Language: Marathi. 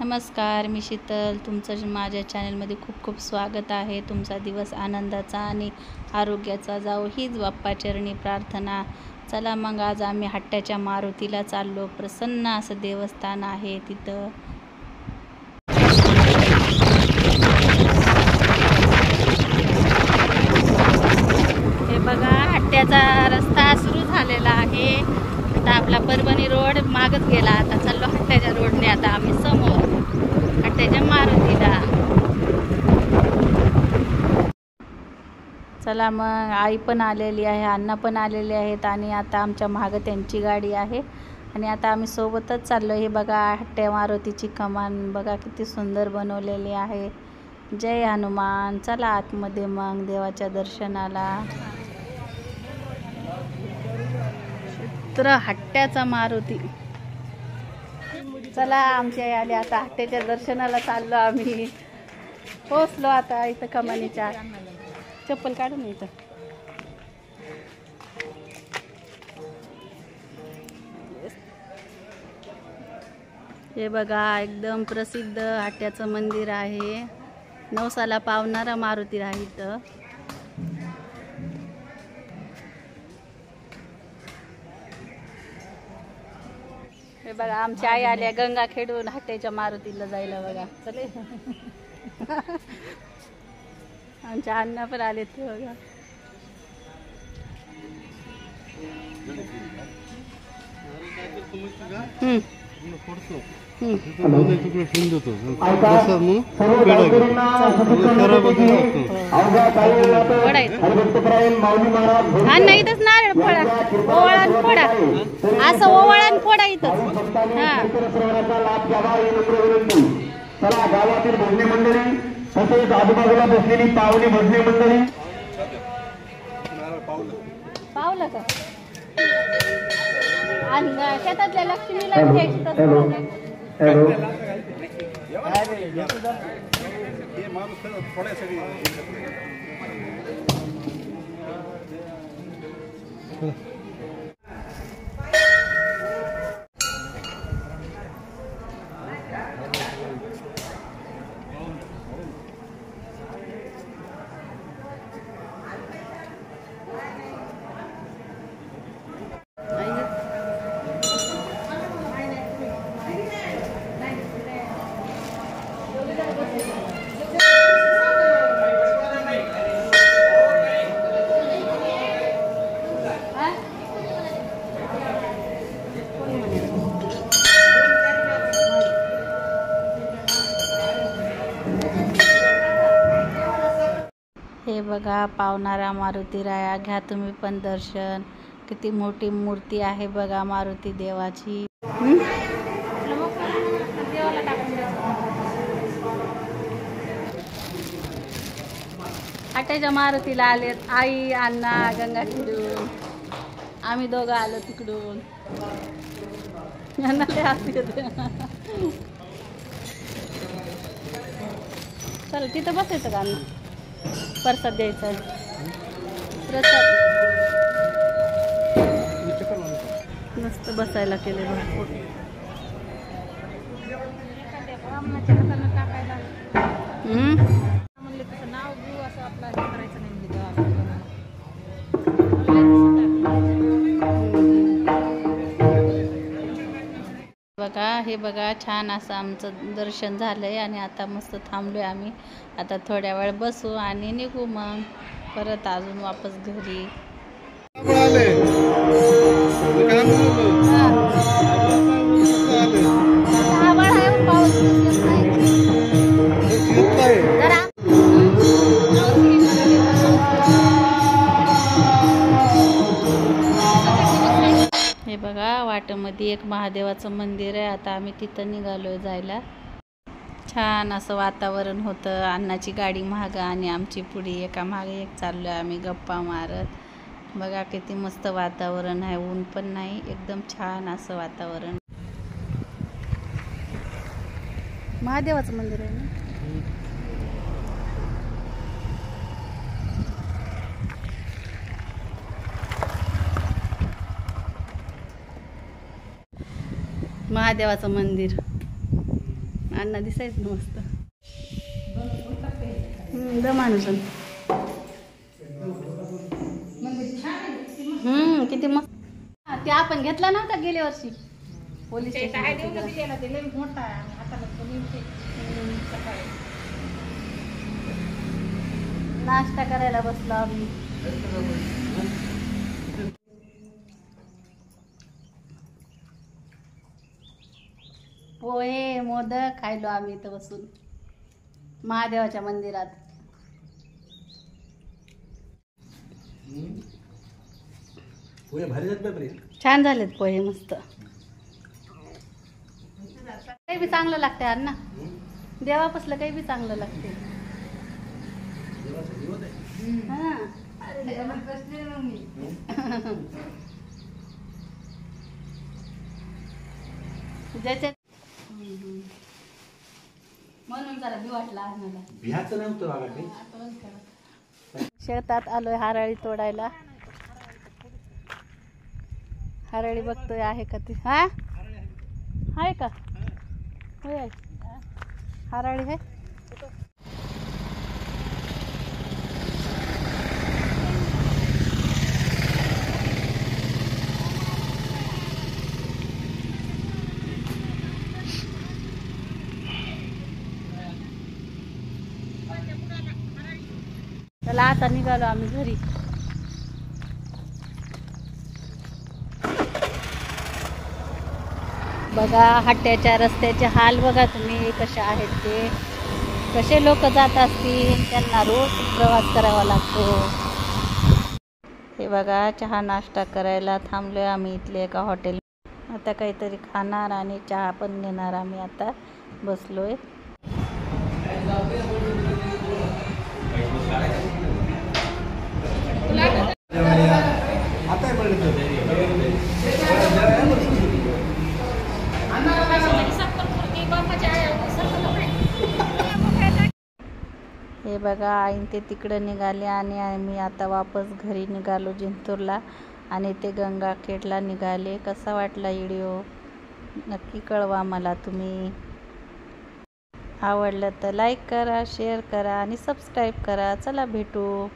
नमस्कार, मी शीतल. तुमचं माझ्या चॅनलमध्ये खूप खूप स्वागत आहे. तुमचा दिवस आनंदाचा आणि आरोग्याचा जावो हीच बाप्पाचरणी प्रार्थना. चला मग आज आम्ही हट्ट्याच्या मारुतीला चाललो. प्रसन्न असं देवस्थान आहे तिथं. हे बघा, हट्ट्याचा रस्ता सुरू झालेला आहे. आता आपला परभणी रोड मागत गेला. आता चाललो हट्ट्याच्या रोडने. आता आम्ही समोर हट्ट्याच्या मारुतीला. चला मग, आई पण आलेली आहे, अण्णा पण आलेले आहेत आणि आता आमच्या मागं त्यांची गाडी आहे आणि आता आम्ही सोबतच चाललो. हे बघा, हट्ट्या मारुतीची कमान बघा किती सुंदर बनवलेली आहे. जय हनुमान. चला आतमध्ये मग देवाच्या दर्शनाला. तर हट्ट्याचा मारुती. चला, आमची आई आली. आता हट्ट्याच्या दर्शनाला चाललो आम्ही. पोचलो आता इथं कमानीच्या. चप्पल काढून इथं. हे बघा, एकदम प्रसिद्ध हट्ट्याचं मंदिर आहे. नवसाला पावणारा मारुती आहे इथं. हे बघा, आमची आई आल्या गंगा खेळून हट्ट्याच्या मारुतीला जायला. बघा चले. आमच्या अण्णा पण आले ते बघा. नाही इथंच नारळ फोडा, ओवाळण फोडा, असं ओवाळण फोडा इथंच. हा, चला गावातील भजनी मंडळी तसेच आजूबाजूला बसलेली पावली भजनी मंडळी. पावलं का? आणि शेतातल्या लक्ष्मीला घ्यायची तसं. हे बघा, पावणारा मारुती राया. घ्या तुम्ही पण दर्शन. किती मोठी मूर्ती आहे बघा मारुती देवाची. हट्ट्याच्या मारुतीला आलेत आई, अण्णा, गंगा खेळून. आम्ही दोघं आलो तिकडून. चल, तिथं बसायचं का? आम्ही प्रसाद द्यायचा. प्रसाद मस्त बसायला केले भरपूर. बघा, हे बघा, छान असं आमचं दर्शन झालंय आणि आता मस्त थांबलोय आम्ही. आता थोड्या वेळ बसू आणि निघू मग परत अजून वापस घरी. हे बघा, वाटेमध्ये एक महादेवाचं मंदिर आहे. आता आम्ही तिथं निघालोय जायला. छान असं वातावरण होतं. अण्णाची गाडी मागं आणि आमची पुढे एका मागे एक चाललोय आम्ही गप्पा मारत. बघा किती मस्त वातावरण आहे. ऊन पण नाही, एकदम छान असं वातावरण. महादेवाचं मंदिर आहे ना. महादेवाचं मंदिर अण्णा दिसायच मस्त. दमानुसन किती मस्त. ते आपण घेतला नव्हता गेल्या वर्षी पोलीस नाश्ता करायला बसलो आम्ही. पोहे मोदक खायलो आम्ही इथं बसून महादेवाच्या मंदिरात. छान झालेत पोहे मस्त. काही बी चांगलं लागते अण्णा. देवापासलं काही बी चांगलं लागते. ज्याच्या म्हणून जरा भी वाटला आम्हाला. शेतात आलोय हराळी तोडायला. हराळी बघतोय आहे का ती. हा आहे का. होय हराळी आहे. त्याला आता निघालो आम्ही घरी. बघा हट्ट्याच्या रस्त्याचे हाल बघा तुम्ही कसे आहेत ते. कसे लोक जात असतील. त्यांना रोज प्रवास करावा लागतो. हे बघा चहा नाश्ता करायला थांबलोय आम्ही इथले एका हॉटेल. आता काहीतरी खाणार आणि चहा पण घेणार आम्ही. आता बसलोय. हे बघा आई ते तिकडं निघाले आणि आम्ही आता वापस घरी निघालो जिंतूरला. आणि ते गंगाखेडला निघाले. कसा वाटला व्हिडिओ नक्की कळवा मला तुम्ही. आवडलं तर लाईक करा, शेअर करा आणि सबस्क्राईब करा. चला भेटू.